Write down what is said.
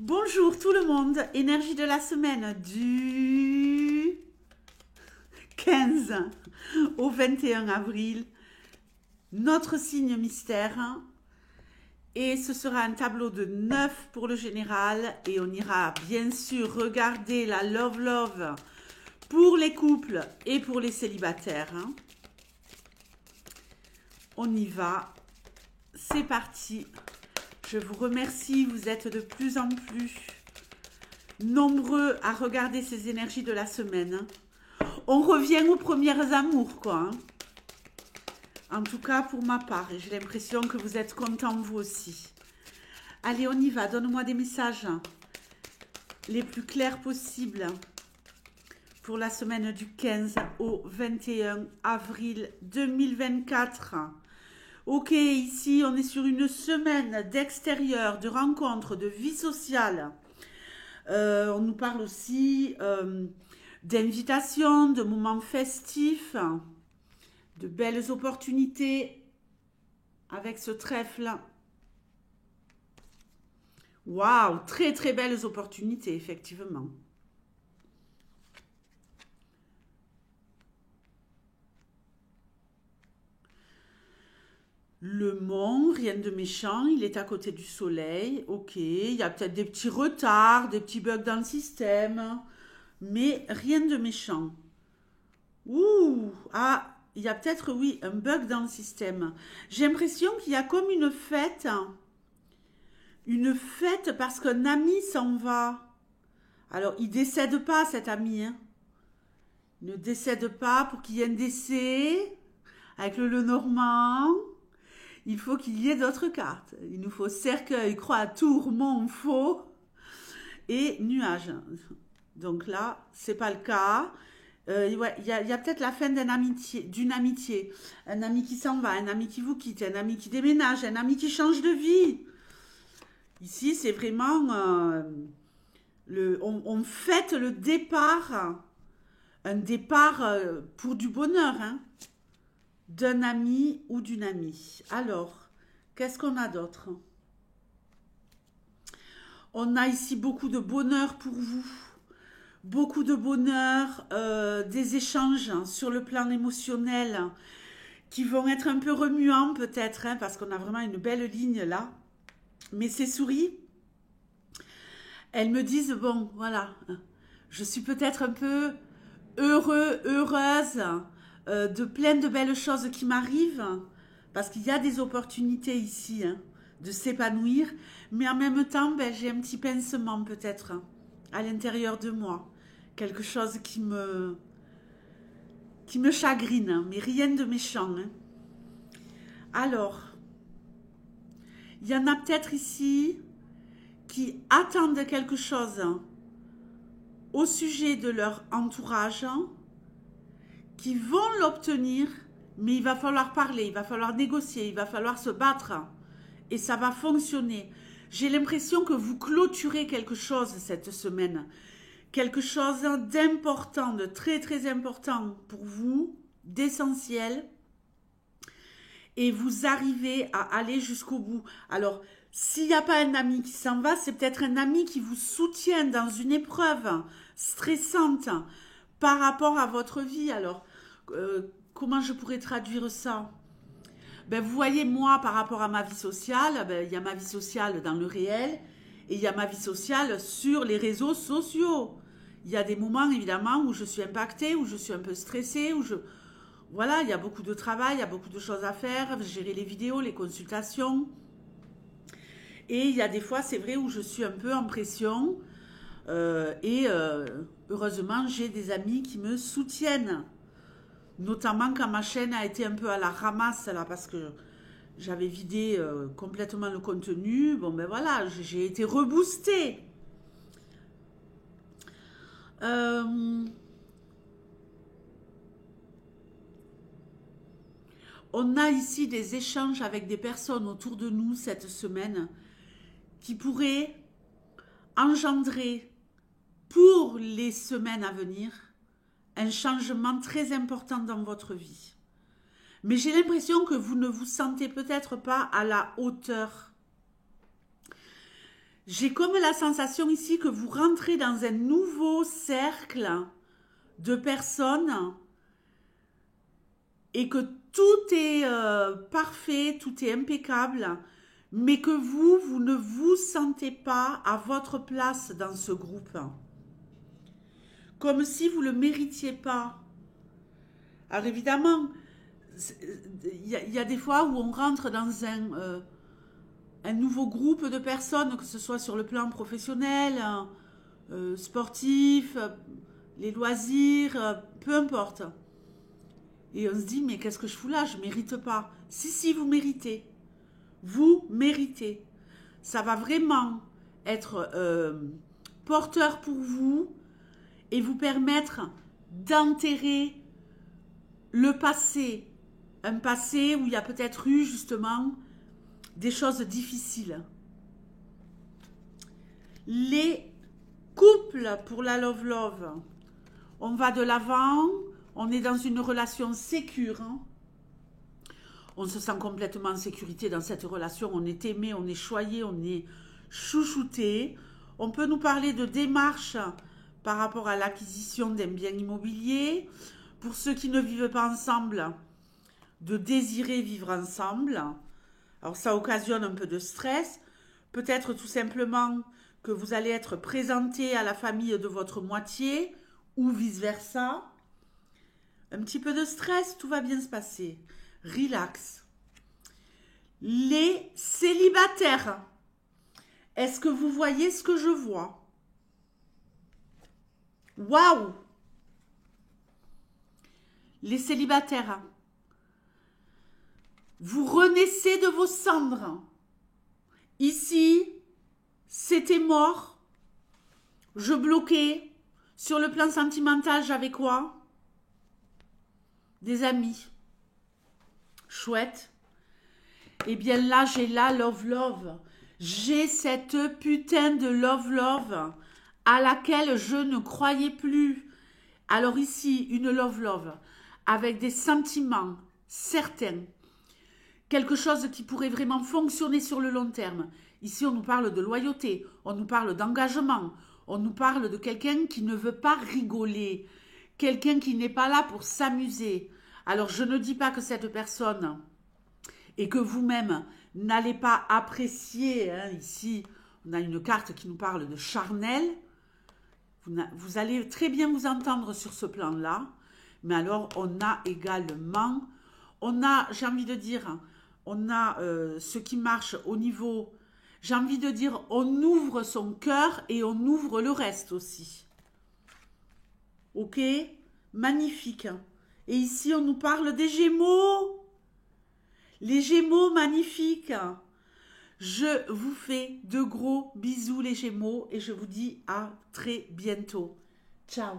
Bonjour tout le monde, énergie de la semaine du 15 au 21 avril, notre signe mystère, et ce sera un tableau de 9 pour le général, et on ira bien sûr regarder la Love Love pour les couples et pour les célibataires. On y va, c'est parti. Je vous remercie, vous êtes de plus en plus nombreux à regarder ces énergies de la semaine. On revient aux premières amours, quoi. En tout cas, pour ma part, et j'ai l'impression que vous êtes contents, vous aussi. Allez, on y va, donne-moi des messages les plus clairs possibles pour la semaine du 15 au 21 avril 2024. Ok, ici, on est sur une semaine d'extérieur, de rencontres, de vie sociale. On nous parle aussi d'invitations, de moments festifs, de belles opportunités avec ce trèfle. Waouh, très très belles opportunités, effectivement. Le mont, rien de méchant, il est à côté du soleil. Ok, il y a peut-être des petits retards, des petits bugs dans le système, mais rien de méchant. Ouh, ah, il y a peut-être, oui, un bug dans le système. J'ai l'impression qu'il y a comme une fête parce qu'un ami s'en va. Alors, il décède pas, cet ami, hein. Il ne décède pas pour qu'il y ait un décès avec le Lenormand. Il faut qu'il y ait d'autres cartes. Il nous faut cercueil, croix, tour, mont, faux et nuage. Donc là, c'est pas le cas. Ouais, il y a peut-être la fin d'une amitié. Un ami qui s'en va, un ami qui vous quitte, un ami qui déménage, un ami qui change de vie. Ici, c'est vraiment... on fête le départ, un départ pour du bonheur, hein, d'un ami ou d'une amie. Alors, qu'est-ce qu'on a d'autre? On a ici beaucoup de bonheur pour vous. Beaucoup de bonheur, des échanges sur le plan émotionnel qui vont être un peu remuants peut-être, hein, parce qu'on a vraiment une belle ligne là. Mais ces souris, elles me disent, bon, voilà, je suis peut-être un peu heureuse de plein de belles choses qui m'arrivent, parce qu'il y a des opportunités ici, hein, de s'épanouir, mais en même temps, ben, j'ai un petit pincement peut-être à l'intérieur de moi. Quelque chose qui me chagrine, mais rien de méchant, hein. Alors, il y en a peut-être ici qui attendent quelque chose au sujet de leur entourage, qui vont l'obtenir, mais il va falloir parler, il va falloir négocier, il va falloir se battre, et ça va fonctionner. J'ai l'impression que vous clôturez quelque chose cette semaine, quelque chose d'important, de très très important pour vous, d'essentiel, et vous arrivez à aller jusqu'au bout. Alors, s'il n'y a pas un ami qui s'en va, c'est peut-être un ami qui vous soutient dans une épreuve stressante par rapport à votre vie. Alors, comment je pourrais traduire ça? Ben, vous voyez, moi, par rapport à ma vie sociale, ben, il y a ma vie sociale dans le réel et il y a ma vie sociale sur les réseaux sociaux. Il y a des moments, évidemment, où je suis impactée, où je suis un peu stressée, Voilà, il y a beaucoup de travail, il y a beaucoup de choses à faire, gérer les vidéos, les consultations. Et il y a des fois, c'est vrai, où je suis un peu en pression. Heureusement, j'ai des amis qui me soutiennent. Notamment quand ma chaîne a été un peu à la ramasse, là, parce que j'avais vidé complètement le contenu. Bon, ben voilà, j'ai été reboostée. On a ici des échanges avec des personnes autour de nous cette semaine qui pourraient engendrer pour les semaines à venir un changement très important dans votre vie. Mais j'ai l'impression que vous ne vous sentez peut-être pas à la hauteur. J'ai comme la sensation ici que vous rentrez dans un nouveau cercle de personnes et que tout est parfait, tout est impeccable, mais que vous ne vous sentez pas à votre place dans ce groupe. Comme si vous ne le méritiez pas. Alors évidemment, il y a des fois où on rentre dans un nouveau groupe de personnes, que ce soit sur le plan professionnel, sportif, les loisirs, peu importe. Et on se dit, mais qu'est-ce que je fous là? Je ne mérite pas. Si, vous méritez. Vous méritez. Ça va vraiment être porteur pour vous et vous permettre d'enterrer le passé. Un passé où il y a peut-être eu justement des choses difficiles. Les couples pour la love, on va de l'avant, on est dans une relation sécure. On se sent complètement en sécurité dans cette relation, on est aimé, on est choyé, on est chouchouté. On peut nous parler de démarches par rapport à l'acquisition d'un bien immobilier. Pour ceux qui ne vivent pas ensemble, de désirer vivre ensemble. Alors ça occasionne un peu de stress. Peut-être tout simplement que vous allez être présenté à la famille de votre moitié ou vice-versa. Un petit peu de stress, tout va bien se passer. Relax. Les célibataires. Est-ce que vous voyez ce que je vois? Waouh! Les célibataires. Vous renaissez de vos cendres. Ici, c'était mort. Je bloquais. Sur le plan sentimental, j'avais quoi? Des amis. Chouette. Eh bien là, j'ai la love. J'ai cette putain de love à laquelle je ne croyais plus. Alors ici, une love avec des sentiments certains. Quelque chose qui pourrait vraiment fonctionner sur le long terme. Ici, on nous parle de loyauté, on nous parle d'engagement, on nous parle de quelqu'un qui ne veut pas rigoler, quelqu'un qui n'est pas là pour s'amuser. Alors, je ne dis pas que cette personne et que vous-même n'allez pas apprécier, ici, on a une carte qui nous parle de charnel. Vous allez très bien vous entendre sur ce plan-là, mais alors, on a également, j'ai envie de dire, on a ce qui marche au niveau, j'ai envie de dire, on ouvre son cœur et on ouvre le reste aussi. Ok? Magnifique. Et ici, on nous parle des Gémeaux. Les Gémeaux, magnifiques. Je vous fais de gros bisous les Gémeaux et je vous dis à très bientôt. Ciao.